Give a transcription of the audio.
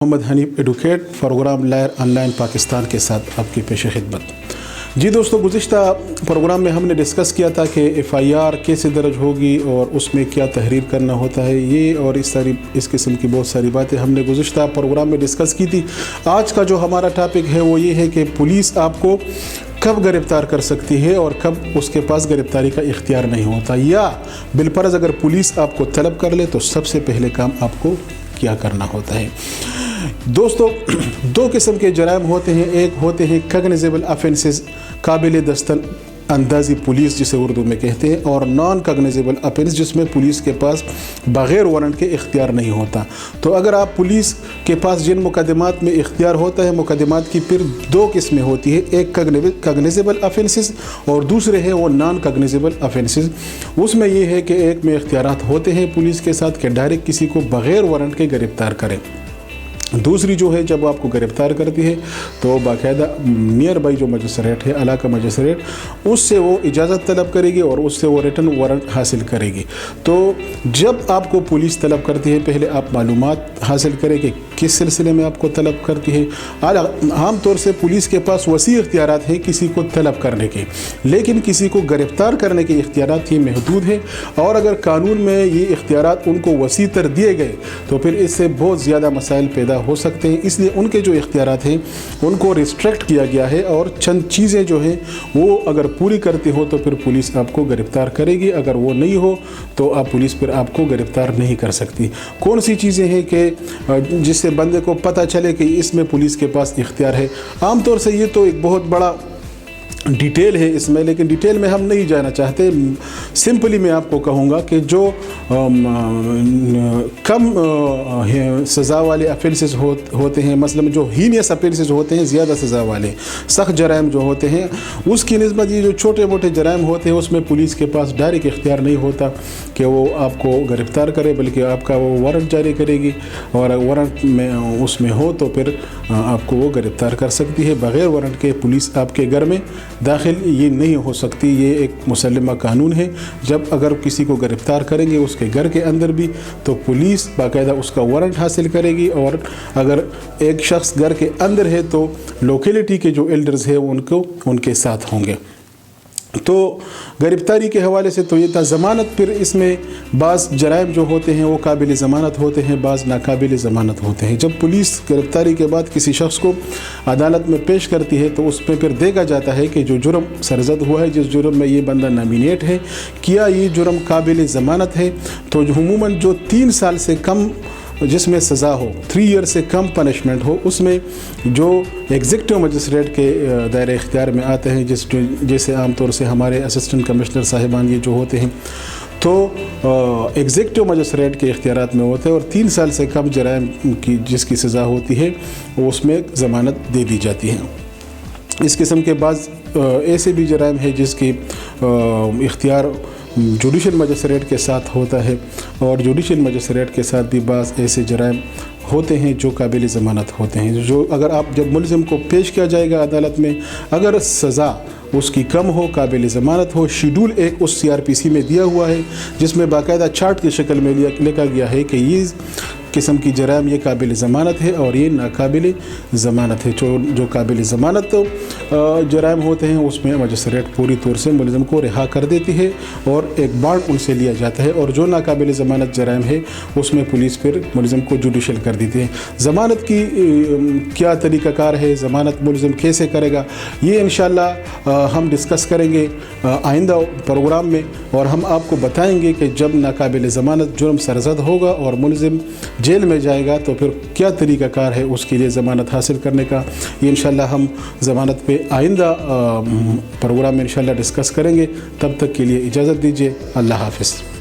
Mohammad Hanif advocate programme lawyer online Pakistan के साथ आपकी पेश खिदमत। जी दोस्तों, गुज़िश्ता प्रोग्राम में हमने डिस्कस किया था कि FIR कैसे दर्ज होगी और उसमें क्या तहरीर करना होता है, ये और इस किस्म की बहुत सारी बातें हमने गुज़िश्ता प्रोग्राम में डिस्कस की थी। आज का जो हमारा टॉपिक है वो ये है कि पुलिस आपको कब गिरफ़्तार कर सकती है और कब उसके पास गिरफ़्तारी का इख्तियार नहीं होता, या बिलफर्ज़ अगर पुलिस आपको तलब कर ले तो सबसे पहले काम आपको क्या करना होता है। दोस्तों, दो किस्म के जराइम होते हैं। एक होते हैं कॉग्निजेबल ऑफेंसेस, काबिल दस्तन अंदाज़ी पुलिस जिसे उर्दू में कहते हैं, और नॉन कॉग्निजेबल ऑफेंस जिसमें पुलिस के पास बग़ैर वारंट के इख्तियार नहीं होता। तो अगर आप पुलिस के पास जिन मुकदमात में इख्तियार होता है, मुकदमात की फिर दो किस्में होती है, एक कॉग्निजेबल ऑफेंसेस और दूसरे हैं वो नॉन कॉग्निजेबल ऑफेंसेस। उसमें ये है कि एक में इख्तियारात होते हैं पुलिस के साथ कि डायरेक्ट किसी को बग़ैर वारंट के गिरफ़्तार करें। दूसरी जो है, जब आपको गिरफ़्तार करती है तो बाकायदा नियर बाई जो मजिस्ट्रेट है, इलाका मजिस्ट्रेट, उससे वो इजाज़त तलब करेगी और उससे वो रिटन वारंट हासिल करेगी। तो जब आपको पुलिस तलब करती है, पहले आप मालूमात हासिल करें कि किस सिलसिले में आपको तलब करती है। आम तौर से पुलिस के पास वसी इख्तियारात हैं किसी को तलब करने के, लेकिन किसी को गिरफ़्तार करने के इख्तियारात ये महदूद है। और अगर कानून में ये इख्तियारात उनको वसी तर दिए गए तो फिर इससे बहुत ज़्यादा मसाइल पैदा हो सकते हैं। इसलिए उनके जो इख्तियारात हैं उनको रिस्ट्रिक्ट किया गया है, और चंद चीज़ें जो हैं वो अगर पूरी करती हो तो फिर पुलिस आपको गिरफ़्तार करेगी, अगर वो नहीं हो तो आप पुलिस फिर आपको गिरफ़्तार नहीं कर सकती। कौन सी चीज़ें हैं कि जिससे बंदे को पता चले कि इसमें पुलिस के पास इख्तियार है। आम तौर से ये तो एक बहुत बड़ा डिटेल है इसमें, लेकिन डिटेल में हम नहीं जाना चाहते। सिंपली मैं आपको कहूँगा कि जो कम सज़ा वाले ऑफेंसेस होते हैं, मसलन जो हीनियस ऑफेंसेस होते हैं, ज़्यादा सज़ा वाले सख्त जराइम जो होते हैं, उसकी निस्बत ये जो छोटे मोटे जराइम होते हैं उसमें पुलिस के पास डायरेक्ट इख्तियार नहीं होता कि वो आपको गिरफ़्तार करे, बल्कि आपका वो वारंट जारी करेगी, और वारंट में उसमें हो तो फिर आपको वो गिरफ़्तार कर सकती है। बग़ैर वारंट के पुलिस आपके घर में दाखिल ये नहीं हो सकती। ये एक मुसल्लमा कानून है। जब अगर किसी को गिरफ़्तार करेंगे उसके घर के अंदर भी, तो पुलिस बाकायदा उसका वारंट हासिल करेगी, और अगर एक शख्स घर के अंदर है तो लोकेलिटी के जो एल्डर्स हैं उनके साथ होंगे। तो गिरफ़्तारी के हवाले से तो ये था। ज़मानत, फिर इसमें बाज़ जराइम जो होते हैं वो काबिल ज़मानत होते हैं, बाज़ नाकाबिल ज़मानत होते हैं। जब पुलिस गिरफ़्तारी के बाद किसी शख्स को अदालत में पेश करती है तो उसमें फिर देखा जाता है कि जो जुर्म सरज़द हुआ है, जिस जुर्म में ये बंदा नामिनेट है, क्या ये जुर्म काबिल ज़मानत है। तो अमूमन जो 3 साल से कम जिसमें सज़ा हो, 3 ईयर से कम पनिशमेंट हो, उसमें जो एग्जीक्यूटिव मजिस्ट्रेट के दायरे इख्तियार में आते हैं, जैसे आम तौर से हमारे असिस्टेंट कमिश्नर साहिबान ये जो होते हैं, तो एग्जीक्यूटिव मजिस्ट्रेट के इख्तियारात में होते हैं, और 3 साल से कम जराइम की जिसकी सज़ा होती है उसमें ज़मानत दे दी जाती है। इस किस्म के बाद ऐसे भी जराइम है जिसकी इख्तियार जुडिशल मजिस्ट्रेट के साथ होता है, और जुडिशल मजिस्ट्रेट के साथ भी बाज़ ऐसे जराइम होते हैं जो काबिल ज़मानत होते हैं। जो अगर आप जब मुलज़िम को पेश किया जाएगा अदालत में, अगर सज़ा उसकी कम हो, काबिल ज़मानत हो, शेड्यूल 1 उस CRPC में दिया हुआ है जिसमें बाकायदा चार्ट की शक्ल में लिखा गया है कि ये किस्म की जराइम ये काबिल ज़मानत है और ये नाकाबिल ज़मानत है। जो काबिल ज़मानत जराइम होते हैं उसमें मजिस्ट्रेट पूरी तौर से मुलज़िम को रिहा कर देती है और एक बॉन्ड उनसे लिया जाता है, और जो नाकाबिल ज़मानत जराइम है उसमें पुलिस फिर मुलज़िम को जुडिशल कर देती है। ज़मानत की क्या तरीक़ाकार है, ज़मानत मुलज़िम कैसे करेगा, ये इंशाअल्लाह हम डिस्कस करेंगे आइंदा प्रोग्राम में, और हम आपको बताएंगे कि जब नाकाबिल ज़मानत जुर्म सरज़द होगा और मुलज़िम जेल में जाएगा तो फिर क्या तरीक़ाकार है उसके लिए ज़मानत हासिल करने का। ये इंशाअल्लाह हम ज़मानत पे आइंदा प्रोग्राम में इंशाअल्लाह डिस्कस करेंगे। तब तक के लिए इजाज़त दीजिए। अल्लाह हाफ़िज़।